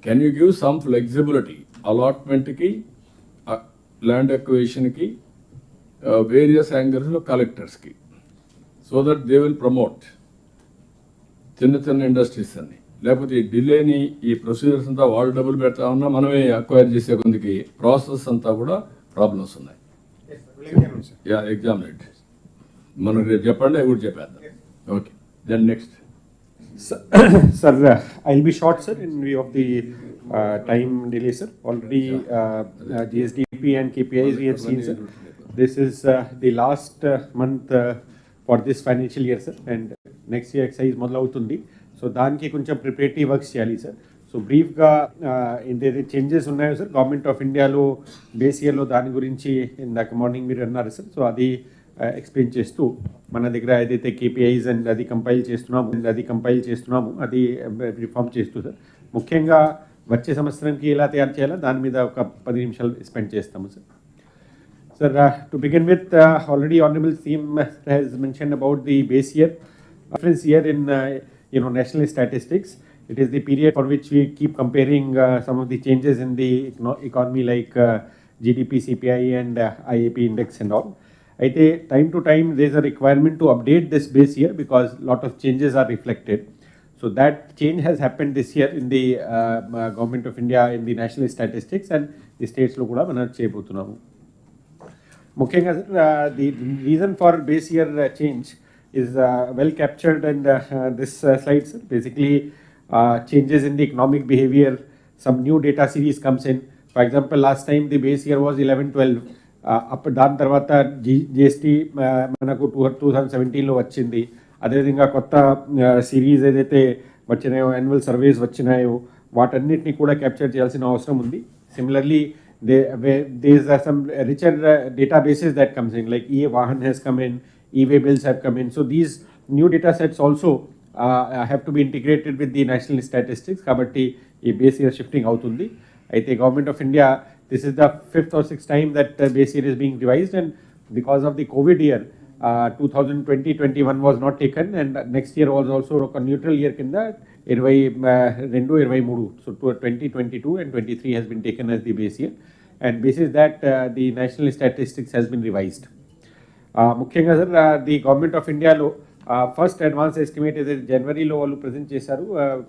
Can you give some flexibility allotment ki, land acquisition ki, various angles of collectors ki, so that they will promote చిన్న industries అన్ని, లేకపోతే ఈ డిలేని ఈ procedures అంతా వాళ్ళు డబ్బులు పెడతా ఉన్నా మనమే అక్వైర్ చేసే కొందికి ప్రాసెస్ అంతా కూడా ప్రాబ్లమ్స్ ఉన్నాయి. ఎగ్జామ్ రేట్ మనం రేపు చెప్పండి, అవి కూడా చెప్పేద్దాం. Okay, then next. Sir, I'll be short, sir, in view of the time delay, sir. Already GSDP and KPIs we have seen, sir. This is the last month for this financial year, sir, and next year exercise మొదలవుతుంది. So దానికి కొంచెం preparatory works చేయాలి, sir. So బ్రీఫ్గా ఏదైతే changes ఉన్నాయో sir government of ఇండియాలో base ఇయర్లో దాని గురించి ఇందాక మార్నింగ్ మీరు అన్నారు, సార్. సో అది ఎక్స్ప్లెయిన్ చేస్తూ మన దగ్గర ఏదైతే కేపీఐస్ అండ్ అది కంపైల్ చేస్తున్నాము అది రిఫార్మ్ చేస్తూ, సార్, ముఖ్యంగా వచ్చే సంవత్సరానికి ఎలా తయారు చేయాలో దాని మీద ఒక 10 నిమిషాలు స్పెండ్ చేస్తాము, sir. Sir, to begin with, already Honorable CM has mentioned about the base year. Reference year in national statistics. It is the period for which we keep comparing some of the changes in the economy like GDP, CPI and IAP index and all. అయితే time to time there is a requirement to update this base year because lot of changes are reflected. So that change has happened this year in the Government of India in the national statistics and the states lo kuda mana cheyabothunamu. ముఖ్యంగా the reason for base year change is well captured in this slide, sir. Basically changes in the economic behavior, some new data series comes in. For example, last time the base year was 11-12. దాని తర్వాత GST మనకు 2017లో వచ్చింది. అదేవిధంగా కొత్త series ఏదైతే వచ్చినాయో, annual surveys వచ్చినాయో, వాటన్నిటిని కూడా క్యాప్చర్ చేయాల్సిన అవసరం ఉంది. Similarly there are some richer databases that comes in, like e-Vahan has come in, e-way bills have come in. So these new data sets also have to be integrated with the national statistics. Kabatti ee base year shifting avutundi. Aithe Government of India, this is the 5th or 6th time that base year is being revised, and because of the COVID year 2020-21 was not taken, and next year was also a neutral year kinda 22-23. So 2022 and 23 has been taken as the base year, and basis that the national statistics has been revised. ముఖ్యంగా sir the Government of India లో first advance estimate ఏదైతే జనవరిలో వాళ్ళు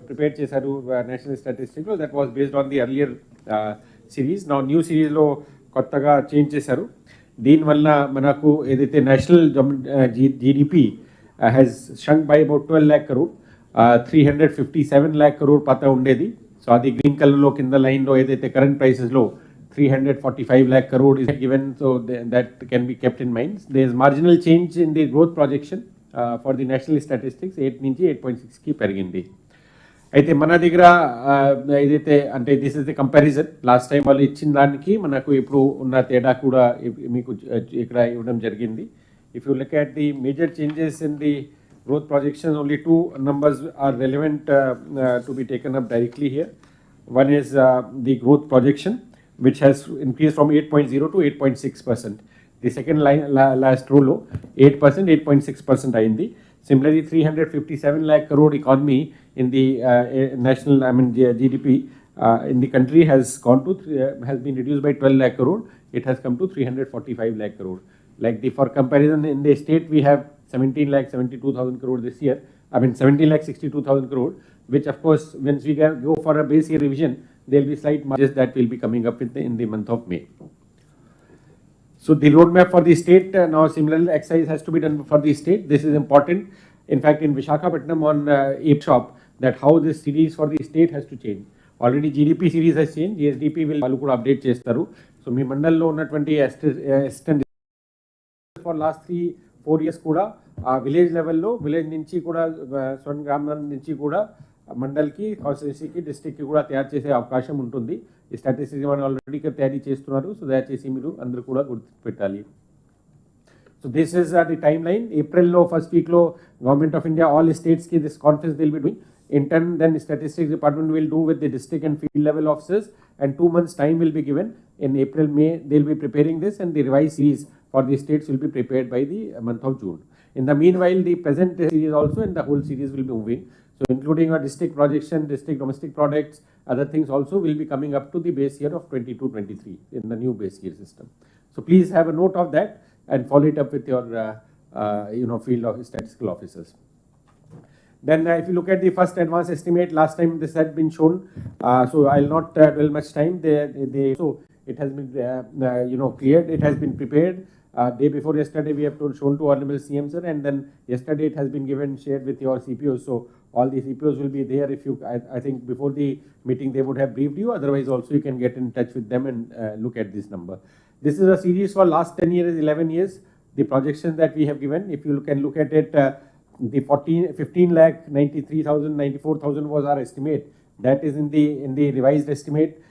prepare చేశారు national స్టాటిస్టిక్లో, that was based on the earlier series. నా new సిరీస్లో కొత్తగా చేంజ్ చేశారు. దీనివల్ల మనకు ఏదైతే national GDP has shrunk by about 12 lakh crore, 357 lakh crore పత ఉండేది. సో అది గ్రీన్ కలర్లో కింద లైన్లో ఏదైతే కరెంట్ ప్రైసెస్లో 345 lakh crore is given, so that can be kept in mind. There is marginal change in the growth projection for the national statistics, 8 నుంచి 8.6 కి పెరిగింది. అయితే మన దగ్గర ఏదైతే అంటే this is the comparison, last time వాళ్ళు ఇచ్చిన దానికి మనకు ఇప్పుడు ఉన్న తేడా కూడా మీకు ఇక్కడ ఇవ్వడం జరిగింది. If you look at the major changes in the growth projections, only two numbers are relevant to be taken up directly here. One is the growth projection, which has increased from 8.0 to 8.6%. The second line last row low 8%, 8.6% అయింది. Similarly, 357 lakh crore economy in the national, GDP in the country has been reduced by 12 lakh crore. It has come to 345 lakh crore. Like for comparison, in the state we have 17,72,000 crore this year. 17,62,000 crore, which of course, once we go for a base year revision, there will be slight margins that will be coming up in the month of May. So the roadmap for the state, now similar exercise has to be done for the state. This is important. In fact, in Visakhapatnam on shop, that how this series for the state has to change. Already GDP series has changed. GSDP will వాళ్ళు కూడా update చేస్తారు. So మీ మండల్లో ఉన్నటువంటి assistant for last 3-4 years కూడా village లెవెల్లో, village నుంచి కూడా స్వర్ణ గ్రామం నుంచి కూడా మండల్కి, కాన్స్టిట్యున్సీకి, డిస్ట్రిక్ట్కి కూడా తయారు చేసే అవకాశం ఉంటుంది. ఈ స్టాటిస్టిక్స్ మనం ఆల్రెడీ తయారీ చేస్తున్నారు. సో దయచేసి మీరు అందరూ కూడా గుర్తుపెట్టాలి. So this is the time line. ఏప్రిల్లో ఫస్ట్ వీక్లో గవర్నమెంట్ ఆఫ్ ఇండియా ఆల్ స్టేట్స్కి this conference will be doing. In turn, then statistics department will do with the district and field level officers, and 2 months time will be given. In April, May, they will be preparing this, and the revised series for the states will be prepared by the month of June. In the meanwhile, the present series also and the whole series will be moving. So So including your district projection, district domestic products, other things also will be coming up to the base year of 22-23 in the new base year system. So please have a note of that and follow it up with your field of statistical officers. Then if you look at the first advance estimate, last time this had been shown, so I'll not dwell much time. So it has been cleared, it has been prepared. Day before yesterday we have shown to Honorable CM sir, and then yesterday it has been shared with your CPOs. So all the CPOs will be there. If you, I think before the meeting they would have briefed you. Otherwise also you can get in touch with them and look at this number. This is a series for last 10 years, 11 years. The projections that we have given, if you can look at it, the 15 lakh 93,000, 94,000 was our estimate. That is in the revised estimate.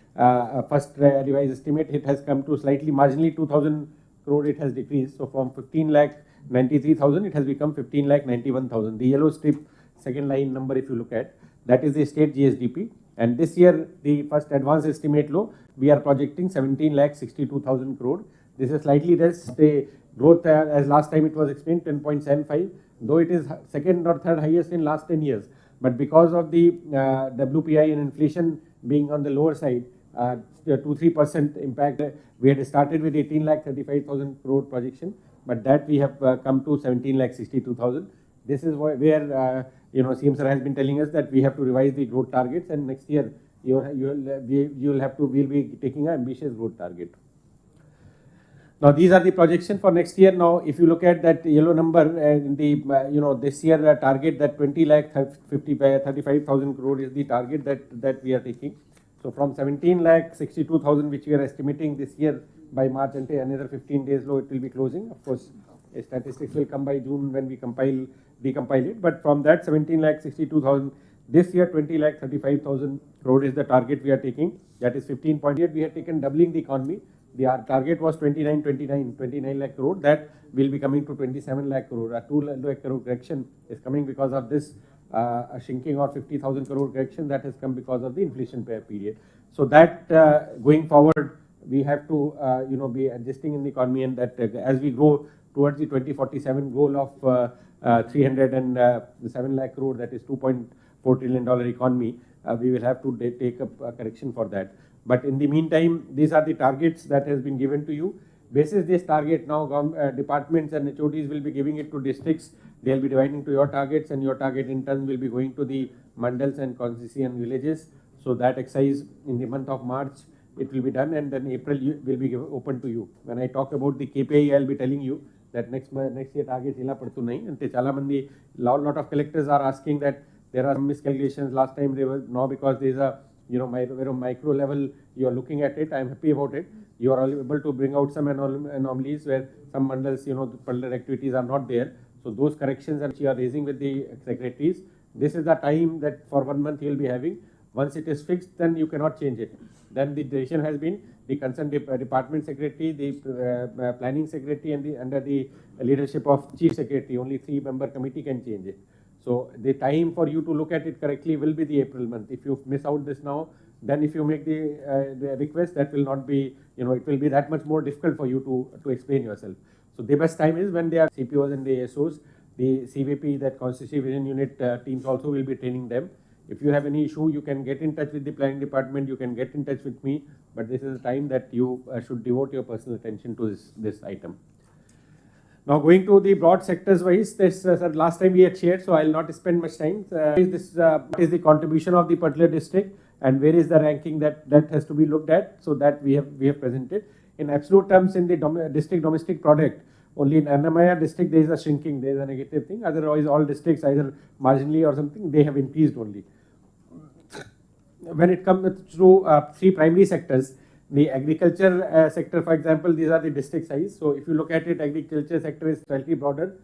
First revised estimate, it has come to slightly marginally 2,000 crore. It has decreased. So from 15 lakh 93,000, it has become 15 lakh 91,000. The yellow strip, second line number, if you look at, that is the state GSDP. And this year, the first advance estimate low, we are projecting 17 lakh 62,000 crore. This is slightly less. The growth, as last time it was explained, 10.75, though it is second or third highest in last 10 years. But because of the WPI and inflation being on the lower side, 2-3% impact, we had started with 18 lakh 35,000 crore projection, but that we have come to 17 lakh 62,000. This is where CM sir has been telling us that we have to revise the growth targets, and next year we'll be taking an ambitious growth target. Now these are the projections for next year. Now if you look at that yellow number, this year target, that 20 lakh 35,000 crore is the target that we are taking. So from 17 lakh 62,000 which we are estimating this year by March, and another 15 days low it will be closing. Of course, statistics will come by June when we decompile it. But from that 17 lakh 62,000, this year 20 lakh 35,000 crore is the target we are taking. That is 15.8. We have taken doubling the economy. Our target was 29 lakh crore. That will be coming to 27 lakh crore. A 2 lakh crore correction is coming because of this shrinking, or 50,000 crore correction that has come because of the inflation period. So that going forward, we have to be adjusting in the economy, and that as we go towards the 2047 goal of 307 lakh crore, that is $2.4 trillion economy, we will have to take up a correction for that. But in the meantime, these are the targets that has been given to you. Basis this target, now departments and HODs will be giving it to districts. They will be dividing to your targets, and your target in turn will be going to the mandals and constituency and villages. So that exercise in the month of March, it will be done, and then April will be open to you. When I talk about the KPI, I will be telling you that next year target ila padtu nahi. And chala mandi, lot of collectors are asking that there are some miscalculations. Last time they were, now because there is a micro level you are looking at it. I am happy about it. You are able to bring out some anomalies where some mandals, the parallel activities are not there. So those corrections that you are raising with the secretaries, this is the time that for 1 month you will be having. Once it is fixed, then you cannot change it. Then the decision has been the concerned department secretary, the planning secretary, and under the leadership of chief secretary, only 3-member committee can change it. So the time for you to look at it correctly will be the April month. If you miss out this now, then if you make the request, that will not be, it will be that much more difficult for you to explain yourself. So the best time is when they are CPOs and the ASOs, the CVP, that Constituency Vision Unit teams also will be training them. If you have any issue, you can get in touch with the planning department, you can get in touch with me, but this is the time that you should devote your personal attention to this item. Now going to the broad sectors wise, this last time we had shared, so I will not spend much time. What is the contribution of the particular district, and where is the ranking that has to be looked at, so that we have presented. In absolute terms, in the district domestic product, only in Annamaya district there is a shrinking, there is a negative thing. Otherwise all districts, either marginally or something, they have increased only. When it comes to 3 primary sectors, the agriculture sector, for example, these are the district size. So if you look at it, agriculture sector is slightly broader.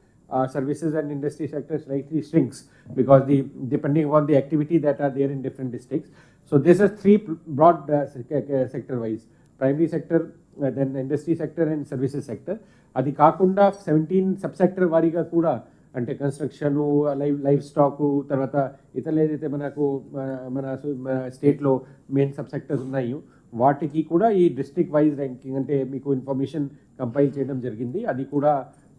Services and industry sector slightly shrinks because depending on the activity that are there in different districts. So this is 3 broad sector wise: primary sector, then industry sector and services sector. Adi Kakunda 17 subsector variga kuda ante construction, live stock, tarvata itale edite mana state lo main subsectors unnayo వాటికి కూడా ఈ district wise ranking అంటే మీకు information compile చేయడం జరిగింది. అది కూడా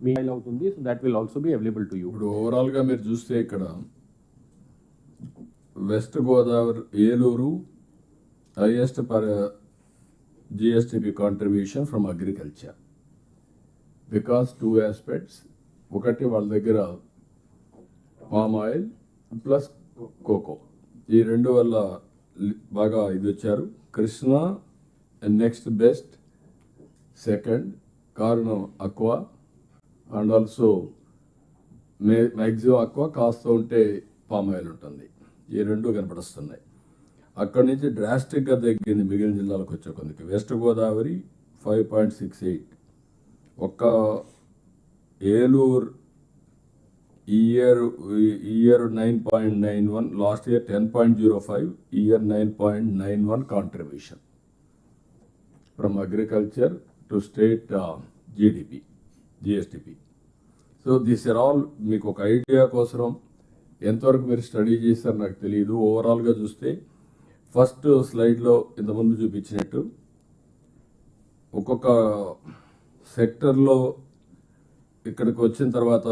mail అవుతుంది. So that will also be available to you. ఇప్పుడు ఓవరాల్గా మీరు చూస్తే ఇక్కడ west Godavari Eluru highest per GSTP contribution from agriculture because 2 aspects. ఒకటి వాళ్ళ దగ్గర పామ్ ఆయిల్ ప్లస్ కోకో, ఈ రెండు వల్ల బాగా ఇది వచ్చారు. కృష్ణా నెక్స్ట్ బెస్ట్, సెకండ్ కారణం aqua, and also maximum aqua, కాస్త ఉంటే పామ్ ఆయిల్ ఉంటుంది. ఈ రెండు కనపడుస్తున్నాయి. అక్కడి నుంచి డ్రాస్టిక్గా తగ్గింది మిగిలిన జిల్లాలకు వచ్చే కొందికి. వెస్ట్ గోదావరి 5.68, ఒక్క ఏలూరు ఈ ఇయర్ 9.91, లాస్ట్ ఇయర్ 10.05, ఈ year 9.91 contribution from agriculture to state GDP GSDP. So this are all మీకు ఒక ఐడియా కోసం ఎంతవరకు మీరు స్టడీ చేశారు నాకు తెలియదు. ఓవరాల్గా చూస్తే ఫస్ట్ స్లైడ్లో ఇంతకుముందు చూపించినట్టు ఒక్కొక్క సెక్టర్లో ఇక్కడికి వచ్చిన తర్వాత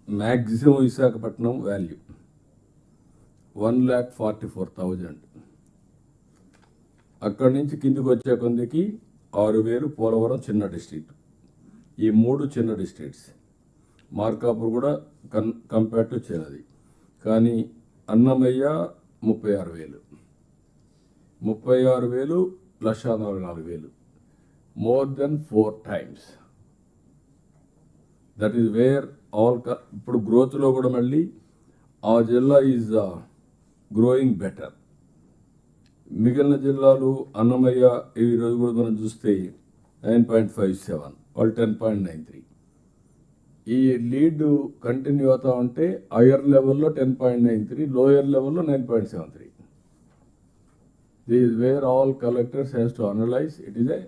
మ్యాక్సిమం విశాఖపట్నం వాల్యూ 1,44,000. అక్కడి నుంచి కిందికి వచ్చే కొందికి 6,000 పోలవరం చిన్న డిస్ట్రిక్ట్. ఈ 3 చిన్న డిస్ట్రిక్ట్స్. మార్కాపూర్ కూడా కంపేర్ టు చిన్నది. కానీ Annamayya 36,000, 36,000 +44,000, more than 4 times. That is wear all. ఇప్పుడు గ్రోత్లో కూడా మళ్ళీ ఆ జిల్లా ఈజ్ గ్రోయింగ్ బెటర్. మిగిలిన జిల్లాలు అన్నమయ్య ఈరోజు కూడా మనం చూస్తే 9.57, వాళ్ళు 10.93. ఈ లీడ్ కంటిన్యూ అవుతా ఉంటే హయ్యర్ లెవెల్లో 10.93, లోయర్ లెవెల్లో 9.73. This is where all collectors has to analyse. It is a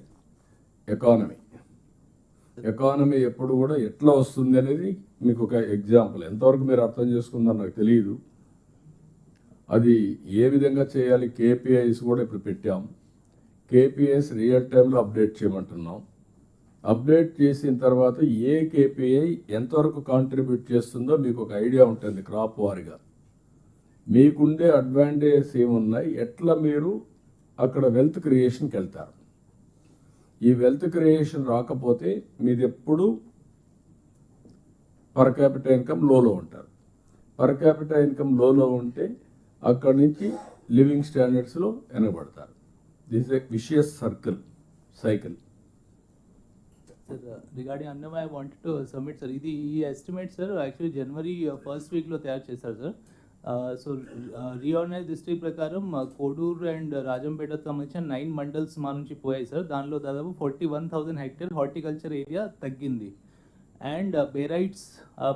economy. Economy ఎప్పుడు కూడా ఎట్లా వస్తుంది అనేది మీకు ఒక ఎగ్జాంపుల్. ఎంతవరకు మీరు అర్థం చేసుకుందాం నాకు తెలియదు. అది ఏ విధంగా చేయాలి, కేపీఐస్ కూడా ఇప్పుడు పెట్టాం. కేపీఐస్ రియల్ టైంలో అప్డేట్ చేయమంటున్నాం. అప్డేట్ చేసిన తర్వాత ఏ కేపీఐ ఎంతవరకు కాంట్రిబ్యూట్ చేస్తుందో మీకు ఒక ఐడియా ఉంటుంది. క్రాప్ వారీగా మీకుండే అడ్వాంటేజెస్ ఏమున్నాయి, ఎట్లా మీరు అక్కడ వెల్త్ క్రియేషన్కి వెళ్తారు. ఈ వెల్త్ క్రియేషన్ రాకపోతే మీది ఎప్పుడు పర్ క్యాపిటల్ ఇన్కమ్ లోలో ఉంటారు. పర్ క్యాపిటల్ ఇన్కమ్ లోలో ఉంటే అక్కడి నుంచి లివింగ్ స్టాండర్డ్స్లో వెనకబడతారు. This a vicious cycle. Sir, regarding Annamai, I wanted to submit, sir. ఇది ఈ ఎస్టిమేట్ సార్ యాక్చువల్లీ జనవరి ఫస్ట్ వీక్లో తయారు చేశారు సార్. సో రీఆర్గనైజ్ డిస్ట్రిక్ట్ ప్రకారం కోడూరు అండ్ రాజంపేటకు సంబంధించిన 9 మండల్స్ మా నుంచి పోయాయి సార్. దానిలో దాదాపు 41,000 హెక్టేర్ హార్టికల్చర్ ఏరియా తగ్గింది. And barytes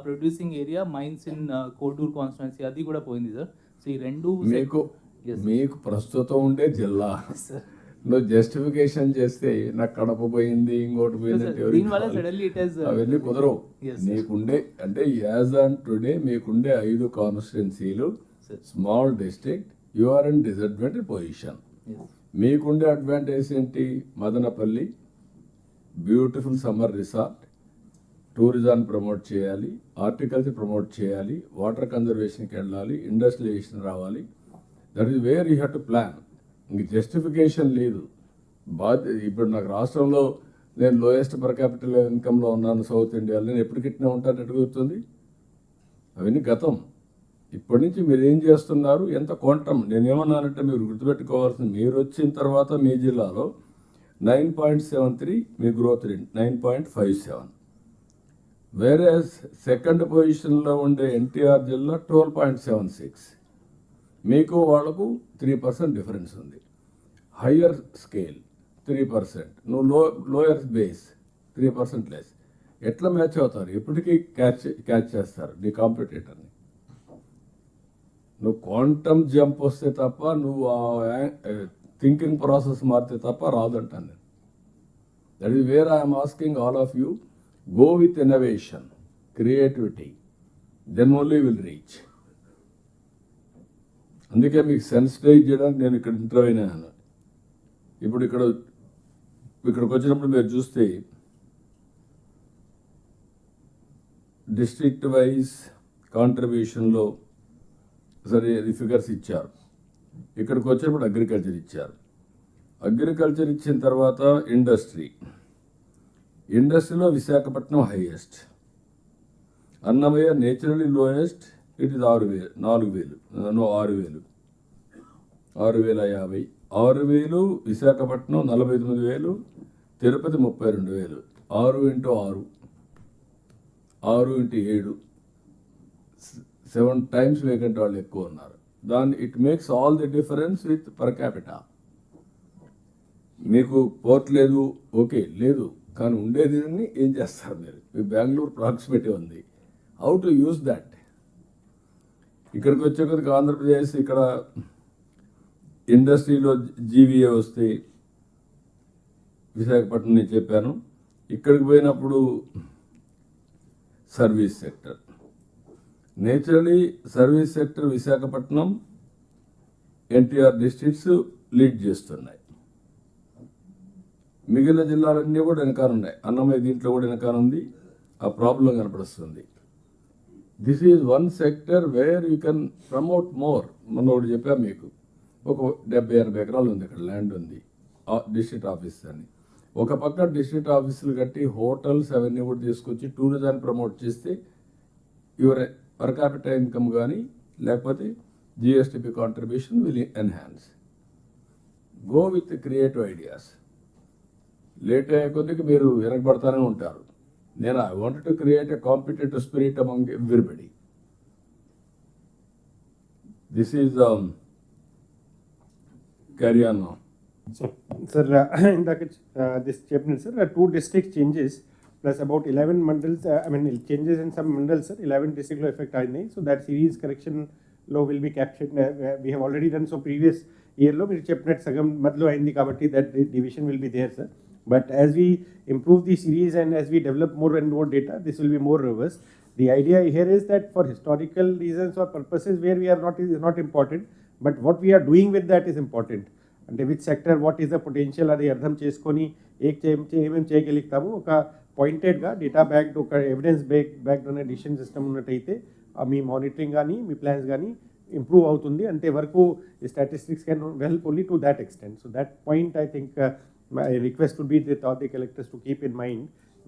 producing area mines in Koduru constituency అది కూడా పోయింది సార్. సో ఈ రెండు మీకు ప్రస్తుతం ఉండే జిల్లా సార్ నువ్వు జస్టిఫికేషన్ చేస్తే నాకు కడప పోయింది ఇంకోటి పోయింది అవన్నీ కుదరవు. నీకుండే అంటే యాజ్ ఆన్ టుడే మీకుండే 5 కాన్స్టిట్యున్సీలు small district, you are in disadvantage position. మీకుండే అడ్వాంటేజ్ ఏంటి? మదనపల్లి బ్యూటిఫుల్ సమ్మర్ రిసార్ట్, టూరిజాన్ని ప్రమోట్ చేయాలి, హార్టికల్చర్ ప్రమోట్ చేయాలి, వాటర్ కన్జర్వేషన్కి వెళ్ళాలి, ఇండస్ట్రియలైజేషన్ రావాలి. That is where you have to plan. ఇంక జస్టిఫికేషన్ లేదు. ఇప్పుడు నాకు రాష్ట్రంలో నేను లోయెస్ట్ పర్ క్యాపిటల్ ఇన్కమ్లో ఉన్నాను సౌత్ ఇండియాలో, నేను ఎప్పుడు కిట్టినా ఉంటాను ఎటు గుర్తుంది? అవన్నీ గతం. ఇప్పటి నుంచి మీరు ఏం చేస్తున్నారు, ఎంత క్వాంటమ్. నేనేమన్నానంటే మీరు గుర్తుపెట్టుకోవాల్సింది, మీరు వచ్చిన తర్వాత మీ జిల్లాలో 9.73 మీ గ్రోత్ రేట్ 9.57. వేరే సెకండ్ పొజిషన్లో ఉండే ఎన్టీఆర్ జిల్లా 12.76. మీకు వాళ్ళకు 3% డిఫరెన్స్ ఉంది. హయ్యర్ స్కేల్ 3%, నువ్వు లోయర్ బేస్ 3% లెస్. ఎట్లా మ్యాచ్ అవుతారు? ఎప్పటికీ క్యాచ్ చేస్తారు నీ కాంపిటేటర్ని. నువ్వు క్వాంటమ్ జంప్ వస్తే తప్ప, నువ్వు థింకింగ్ ప్రాసెస్ మారితే తప్ప రాదంటాను నేను. That is where I'm asking all of you, go with innovation, creativity, then only will reach. అందుకే మీకు సెన్సిటైజ్ చేయడానికి నేను ఇక్కడ ఇంటర్వ్యూ అయినాను. ఇప్పుడు ఇక్కడికి వచ్చినప్పుడు మీరు చూస్తే డిస్ట్రిక్ట్ వైజ్ కాంట్రిబ్యూషన్లో సరే ఇది ఫిగర్స్ ఇచ్చారు. ఇక్కడికి వచ్చినప్పుడు అగ్రికల్చర్ ఇచ్చారు. అగ్రికల్చర్ ఇచ్చిన తర్వాత ఇండస్ట్రీలో Visakhapatnam highest, Annamayya naturally lowest, it is 6,000 6,050 6,000 Visakhapatnam 49,000, Tirupati 32,000. 6 into 6 6 into 7 7 times vacant వాళ్ళు ఎక్కువ ఉన్నారు. దాని it makes all the difference with per capita. మీకు పోర్ట్ లేదు, ఓకే లేదు, కానీ ఉండేది ఏం చేస్తారు మీరు? మీ బెంగళూరు ప్రాక్సిమిటీ ఉంది, హౌ టు యూస్ దట్. ఇక్కడికి వచ్చే కొద్దిగా ఆంధ్రప్రదేశ్, ఇక్కడ ఇండస్ట్రీలో జీవీఏ వస్తే విశాఖపట్నం నేను చెప్పాను. ఇక్కడికి పోయినప్పుడు service sector, naturally service sector Visakhapatnam, NTR districts lead చేస్తున్నాయి. మిగిలిన జిల్లాలన్నీ కూడా వెనకాల ఉన్నాయి. అన్నమయ్య దీంట్లో కూడా వెనకాల ఉంది. ఆ ప్రాబ్లం కనపడుస్తుంది. This is one sector where you can promote more. మొన్న ఒకటి చెప్పాం మీకు, ఒక 70-80 ఎకరాలు ఉంది ఇక్కడ, ల్యాండ్ ఉంది, డిస్ట్రిక్ట్ ఆఫీస్ అని. ఒక పక్క డిస్ట్రిక్ట్ ఆఫీసులు కట్టి హోటల్స్ అవన్నీ కూడా తీసుకొచ్చి టూరిజాన్ని ప్రమోట్ చేస్తే యువర్ పర్ క్యాపిటల్ ఇన్కమ్ కానీ లేకపోతే GSTP contribution will enhance. Go with creative ideas. Late అయ్యే కొద్దికి మీరు వెనకబడతానే ఉంటారు. నేను I wanted to create a competitive spirit among everybody. This is carry on. So, sir, in this chapter, sir, 2 district changes plus about 11 mandals. Changes in some mandals, sir. 11 district law effect aayindi. So that series correction law will be captured. We have already done so previous year law. Meer chapter sagam madlo aindi kabatti that division will be there, sir. But as we improve the series and as we develop more and more data, this will be more robust. The idea here is that for historical reasons or purposes where we are not is not important, but what we are doing with that is important. అంటే which sector what is the potential అది అర్థం చేసుకొని ఏమేమి చేయగలుగుతాము. ఒక పాయింటెడ్గా data backed, ఒక evidence backed అనే డిసిషన్ సిస్టమ్ ఉన్నట్టయితే మీ మానిటరింగ్ కానీ మీ ప్లాన్స్ కానీ ఇంప్రూవ్ అవుతుంది. అంతేవరకు statistics can help only to that extent. So that point I think my request would be with all the collectors to keep in mind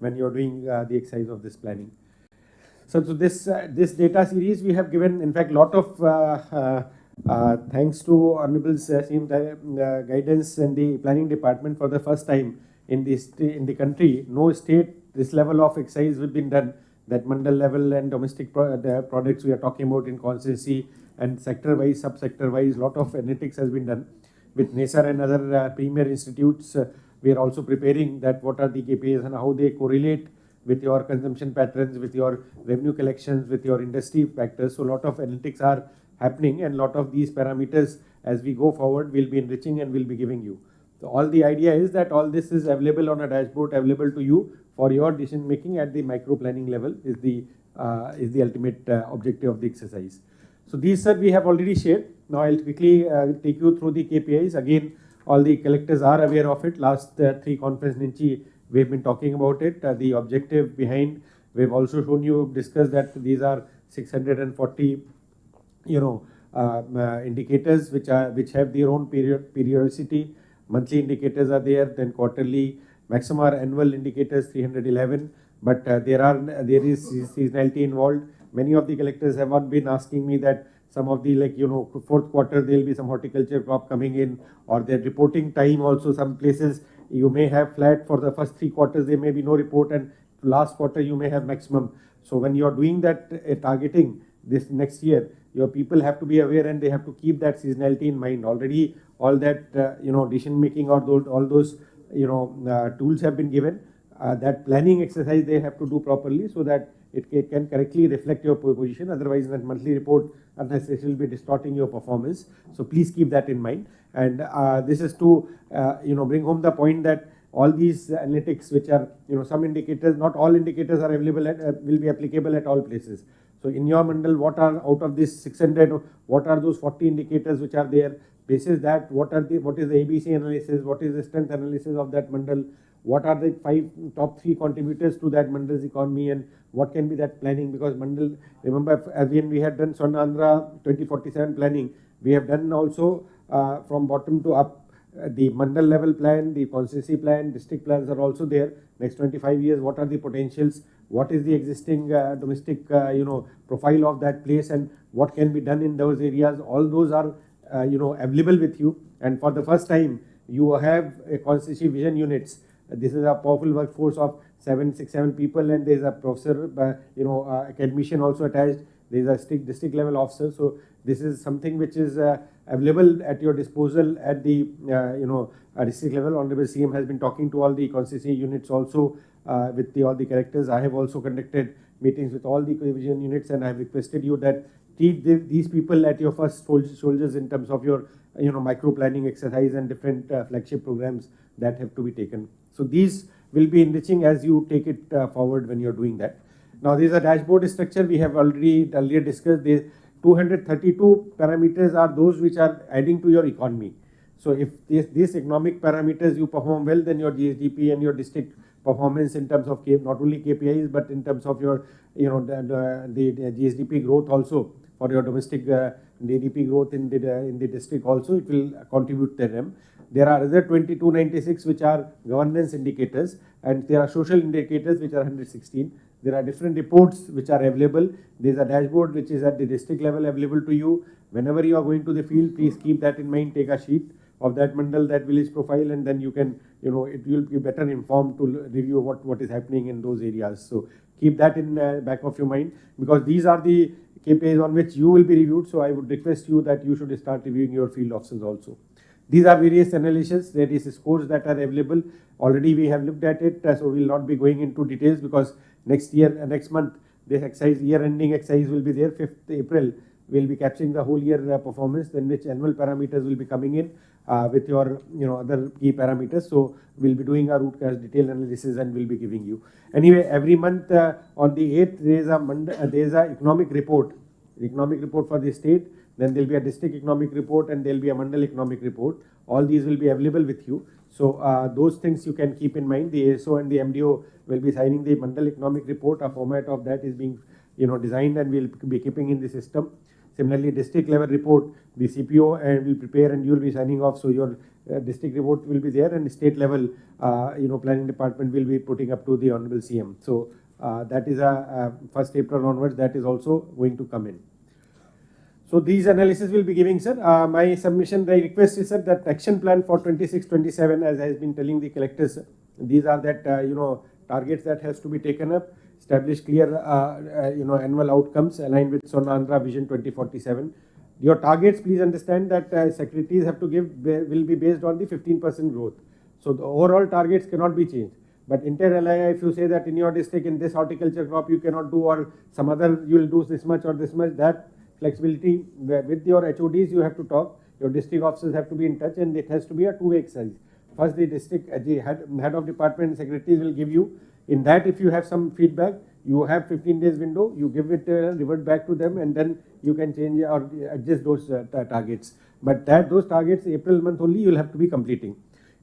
when you are doing the exercise of this planning. So this data series we have given, in fact, lot of thanks to Honorable guidance and the planning department. For the first time in the country, no state this level of exercise has been done. That mandal level and domestic products we are talking about in constituency and sector wise, sub-sector wise, lot of analytics has been done. With NESAR and other premier institutes, we are also preparing that what are the KPIs and how they correlate with your consumption patterns, with your revenue collections, with your industry factors. So a lot of analytics are happening, and lot of these parameters as we go forward will be enriching and will be giving you. So all the idea is that all this is available on a dashboard, available to you for your decision making at the micro planning level is the ultimate objective of the exercise. So these, sir, we have already shared. Now I'll quickly take you through the KPIs. Again, all the collectors are aware of it. Last 3 conference nunchi we've been talking about it. The objective behind, we've also shown you, discussed that these are 640 indicators which have their own periodicity. Monthly indicators are there, then quarterly, maximum are annual indicators 311, but there is seasonality involved. Many of the collectors have not been asking me that some of the fourth quarter there will be some horticulture crop coming in, or their reporting time also, some places you may have flat for the first 3 quarters, there may be no report, and last quarter you may have maximum. So when you are doing that targeting this next year, your people have to be aware and they have to keep that seasonality in mind. Already all that decision making or all those tools have been given. That planning exercise they have to do properly so that it can correctly reflect your position. Otherwise that monthly report unnecessarily will be distorting your performance. So please keep that in mind. And this is to bring home the point that all these analytics which are some indicators, not all indicators are available will be applicable at all places. So in your mandal, what are out of this 600, what are those 40 indicators which are there? Basis that what is the ABC analysis, what is the strength analysis of that mandal, what are the top three contributors to that mandal's economy, and what can be that planning, because mandal, remember, as when we had done Swarna Andhra 2047 planning, we have done also from bottom to up. The mandal level plan, the constituency plan, district plans are also there. Next 25 years, what are the potentials? What is the existing domestic profile of that place, and what can be done in those areas? All those are available with you. And for the first time, you have a constituency vision units. This is a powerful workforce of 7 people, and there is a professor, academician also attached. There is a district level officer. So this is something which is available at your disposal at the district level. Honorable CM has been talking to all the constituency units also with all the characters. I have also conducted meetings with all the vision units, and I have requested you that treat these people at your first soldiers in terms of your micro planning exercise and different flagship programs that have to be taken. So these will be enriching as you take it forward when you're doing that. Now there is a dashboard structure we have already earlier discussed. The 232 parameters are those which are adding to your economy. So if these economic parameters you perform well, then your GSDP and your district performance in terms of not only KPIs but in terms of your the GSDP growth also for your domestic GDP growth in the district also, it will contribute to them. There are other 2296 which are governance indicators, and there are social indicators which are 116. There are different reports which are available. There is a dashboard which is at the district level available to you. Whenever you are going to the field, please keep that in mind. Take a sheet of that mandal, that village profile, and then you can, it will be better informed to review what is happening in those areas. So keep that in back of your mind, because these are the KPIs on which you will be reviewed. So I would request you that you should start reviewing your field officers also. These are various analysis. There is scores that are available. Already we have looked at it, so we will not be going into details, because next month, this exercise, year-ending exercise will be there. 5th April, we will be capturing the whole year performance, then which annual parameters will be coming in with your other key parameters. So we will be doing a root cause detailed analysis and we will be giving you. Anyway, every month on the 8th, there is a economic report for the state. Then there will be a district economic report, and there will be a mandal economic report. All these will be available with you. So those things you can keep in mind. The ASO and the MDO will be signing the mandal economic report. A format of that is being designed, and we will be keeping in the system. Similarly, district level report, the CPO will prepare, and you will be signing off. So your district report will be there, and state level planning department will be putting up to the Honorable CM. So that is 1st April onwards, that is also going to come in. So these analysis will be giving, sir. My submission, the request is, sir, that action plan for 26-27, as I have been telling the collectors, sir, these are that targets that has to be taken up. Establish clear annual outcomes aligned with Swarna Andhra Vision 2047. Your targets, please understand that secretaries have to give will be based on the 15% growth. So the overall targets cannot be changed. But inter-LIA, if you say that in your district in this horticulture crop you cannot do, or some other you will do this much or this much, that flexibility with your HODs you have to talk. Your district officers have to be in touch, and it has to be a two-way exercise. First, the district the head of department and secretaries will give you. In that, if you have some feedback, you have 15 days window, you give it, revert back to them, and then you can change or adjust those targets. But those targets, April month only, you will have to be completing.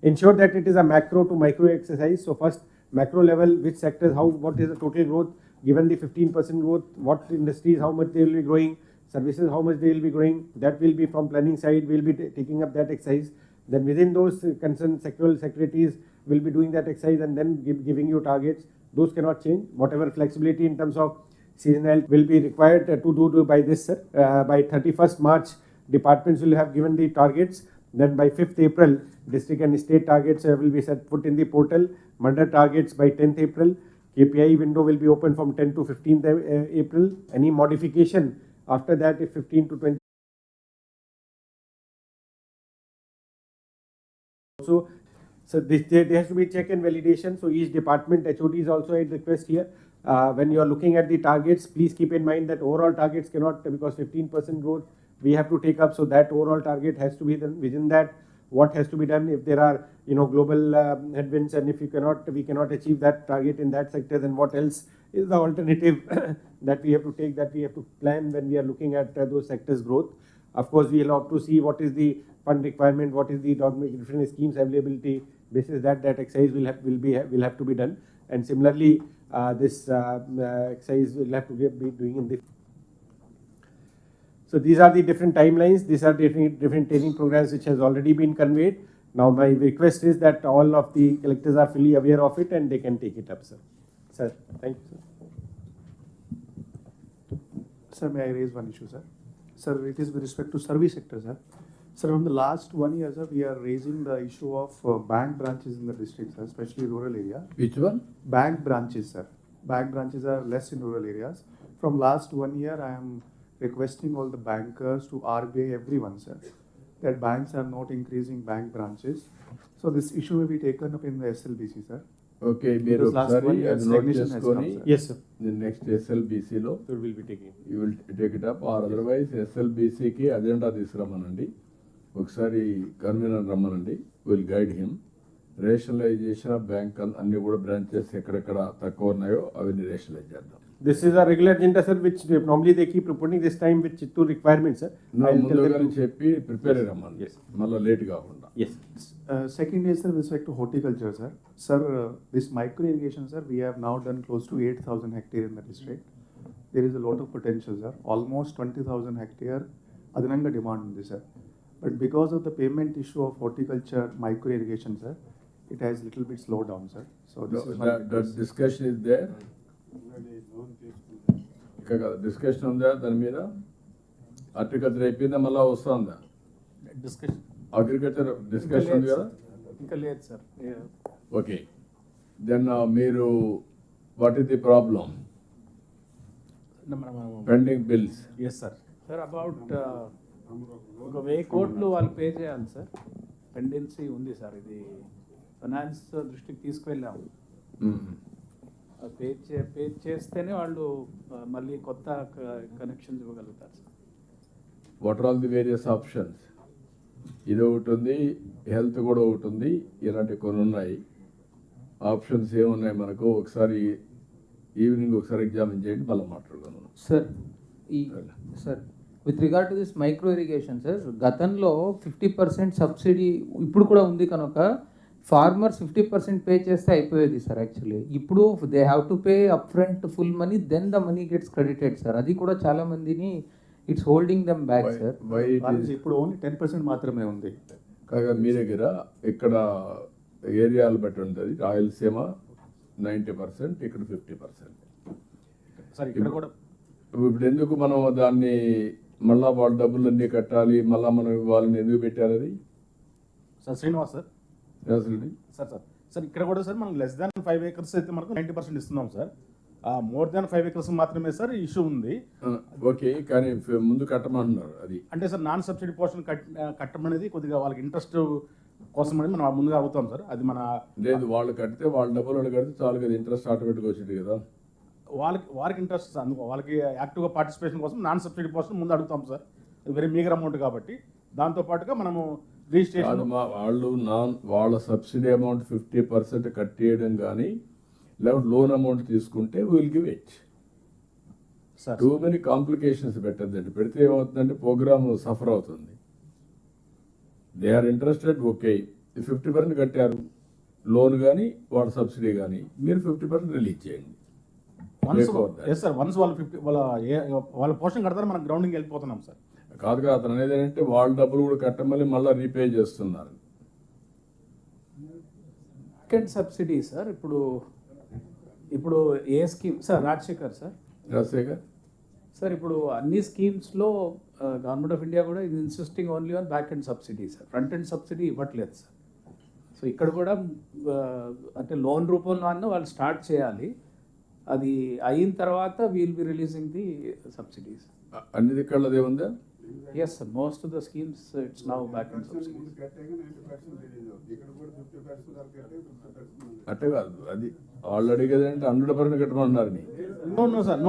Ensure that it is a macro to micro exercise. So first, macro level, which sectors, what is the total growth, given the 15% growth, what industries, how much they will be growing, services, how much they will be growing. That will be from planning side, we will be taking up that exercise. Then within those concerned sectoral secretaries will be doing that exercise, and then giving you targets. Those cannot change. Whatever flexibility in terms of seasonal will be required to do by this, sir. By 31st March, departments will have given the targets. Then by 5th April, district and state targets will be put in the portal. Mandal targets by 10th April. KPI window will be open from 10 to 15th April. Any modification after that, if 15 to 20. So there has to be check and validation. So each department HODs also, I request here, when you are looking at the targets, please keep in mind that overall targets cannot, because 15% growth we have to take up. So that overall target has to be done. Within that, what has to be done if there are global headwinds, and if we cannot achieve that target in that sector, then what else is the alternative that we have to take, that we have to plan when we are looking at those sectors growth. Of course, we will have to see what is the fund requirement, what is the different schemes availability. Basis that exercise will have to be done, and similarly this exercise will have to be doing in the. So these are the different timelines. These are different training programs which has already been conveyed. Now my request is that all of the collectors are fully aware of it and they can take it up, sir. Sir, thank you, sir. Sir, may I raise one issue, sir? Sir, it is with respect to service sector, sir. Sir, from the last 1 year, sir, we are raising the issue of bank branches in the district, sir, especially rural area. Which one? Bank branches, sir. Bank branches are less in rural areas. From last 1 year, I am requesting all the bankers to RBI, everyone, sir, that banks are not increasing bank branches. So this issue will be taken up in the SLBC, sir. Okay, మీరు Because last 1 ఒకసారి year అది note stagnation has come, చేసుకొని sir. Yes, sir. Next ఎస్ఎల్బిసిలో So we'll be taking. You will take it up, or otherwise ఎస్ఎల్బిసికి agenda తీసుకురమ్మనండి. ఒకసారి convener రమ్మనండి, will guide him. Rationalisation of bank అన్ని కూడా బ్రాంచెస్ ఎక్కడెక్కడ తక్కువ ఉన్నాయో అవన్నీ రేషనలైజ్ చేద్దాం. This is a regular agenda, sir, which normally they keep reporting this time with Chittoor requirements, sir. I'll tell them ముందుగానే to- చెప్పి ప్రిపేర్ రమ్మని, Yes. మళ్ళీ లేట్ కాకుండా. Yes. Second is, sir, with respect to horticulture, sir. Sir, this micro irrigation, sir, we have now done close to 8,000 hectare in the district. There is a lot of potential, sir. Almost 20,000 hectare adananga demand ఉంది, sir. But because of the payment issue of horticulture micro irrigation, sir, it has little bit slowed down, sir. So this is one. That discussion is there. ఇక్కడ discussion ఉందా దాని మీద? Horticulture అయిపోయిందా, మళ్ళీ వస్తుందా? Discussion. Agriculture discussion ఉంది కదా? ఇంకా లేదు సార్. ఓకే, దెన్ మీరు what is the problem? Pending bills. Yes sir. Sir about ఒక 1000 కోట్లు వాళ్ళు పే చేయాలి సార్. పెండెన్సీ ఉంది సార్. ఇది ఫైనాన్స్ దృష్టికి తీసుకువెళ్ళాము. పే చేస్తేనే వాళ్ళు మళ్ళీ కొత్త కనెక్షన్స్ ఇవ్వగలుగుతారు sir. What are all the various options? ఇది ఒకటి ఉంది, హెల్త్ కూడా ఒకటి ఉంది, ఇలాంటి కొన్ని ఉన్నాయి. ఆప్షన్స్ ఏమున్నాయి మనకు? ఒకసారి ఈవినింగ్ ఒకసారి ఎగ్జామిన్ చేయండి, మళ్ళీ మాట్లాడుకున్నాను. Sir sir with regard to this micro irrigation sir, గతంలో 50% సబ్సిడీ ఇప్పుడు కూడా ఉంది కనుక ఫార్మర్స్ 50% పే చేస్తే అయిపోయేది సార్. యాక్చువల్లీ ఇప్పుడు they have to pay up front full money, then the money gets credited sir. అది కూడా చాలా మందిని it's holding them back sir. వాళ్ళకి ఇప్పుడు ఓన్లీ 10% మాత్రమే ఉంది. కాగా మీ దగ్గర ఇక్కడ ఏరియాలు బట్టి ఉంటుంది. రాయలసీమ 90%, ఇక్కడ 50%. సార్ ఇక్కడ కూడా ఇప్పుడు ఎందుకు మనం దాన్ని మళ్ళా వాళ్ళ డబ్బులన్నీ కట్టాలి, మళ్ళా మనం ఇవ్వాలని ఎందుకు పెట్టారు అది? Sir Srinivas sir. అసలు సార్ ఇక్కడ కూడా సార్ మనం లెస్ దాన్ 5 acres అయితే మనకు 90% ఇస్తున్నాం సార్. మోర్ దాన్ 5 acres మాత్రమే సార్ ఇష్యూ ఉంది. ఓకే, కానీ ముందు కట్టమంటున్నారు అది. అంటే సార్ నాన్ సబ్సిడీ పోర్షన్ కట్టమనేది కొద్దిగా వాళ్ళకి ఇంట్రెస్ట్ కోసం అనేది మనం ముందుగా అడుగుతాం సార్. అది మన లేదు, వాళ్ళు కడితే వాళ్ళ డబ్బులు వాళ్ళు కడితే చాలు కదా, ఇంట్రెస్ట్ ఆటోమేటిక్గా వచ్చింది కదా. వాళ్ళకి ఇంట్రెస్ట్ అందుకో వాళ్ళకి యాక్టివ్గా పార్టిసిపేషన్ కోసం నాన్ సబ్సిడీ పోర్షన్ ముందు అడుగుతాం సార్. అది వెరీ మీగర్ అమౌంట్ కాబట్టి దాంతోపాటుగా మనము రిజిస్ట్రేషన్ వాళ్ళు వాళ్ళ సబ్సిడీ అమౌంట్ 50% కట్టేయడం కానీ లేకపోతే లోన్ అమౌంట్ తీసుకుంటే will give it. Too many complications పెట్టద్దండి. పెడితే ఏమవుతుందంటే ప్రోగ్రామ్ సఫర్ అవుతుంది. దే ఆర్ ఇంట్రెస్టెడ్, ఓకే 50% కట్టారు లోన్ కానీ వాళ్ళ సబ్సిడీ కానీ, మీరు 50% రిలీజ్ చేయండి. సార్ వన్స్ వాళ్ళు 50 వాళ్ళ పోర్షన్ కడతారు, మనం గ్రౌండింగ్ వెళ్ళిపోతున్నాం సార్. కాదుగా, అతను అనేది ఏంటంటే వాళ్ళ డబ్బులు కూడా కట్టమని మళ్ళీ రీపే చేస్తున్నారు. Second subsidy sir. ఇప్పుడు ఏ scheme sir? Rajasekhar sir. Rajasekhar sir ఇప్పుడు అన్ని స్కీమ్స్లో గవర్నమెంట్ ఆఫ్ ఇండియా కూడా ఇది insisting only on back end subsidy sir. Front end subsidy ఇవ్వట్లేదు సార్. సో ఇక్కడ కూడా అంటే లోన్ రూపంలో అన్న వాళ్ళు స్టార్ట్ చేయాలి. అది అయిన తర్వాత we'll be releasing the subsidies. అన్ని దిక్కళ్ళదే ఉందా? Yes sir, most of the schemes it's now back end subsidy. అట్టే కాదు, అది వాళ్ళు అడిగేది అంటే 100% కట్టమన్నారు. No sir.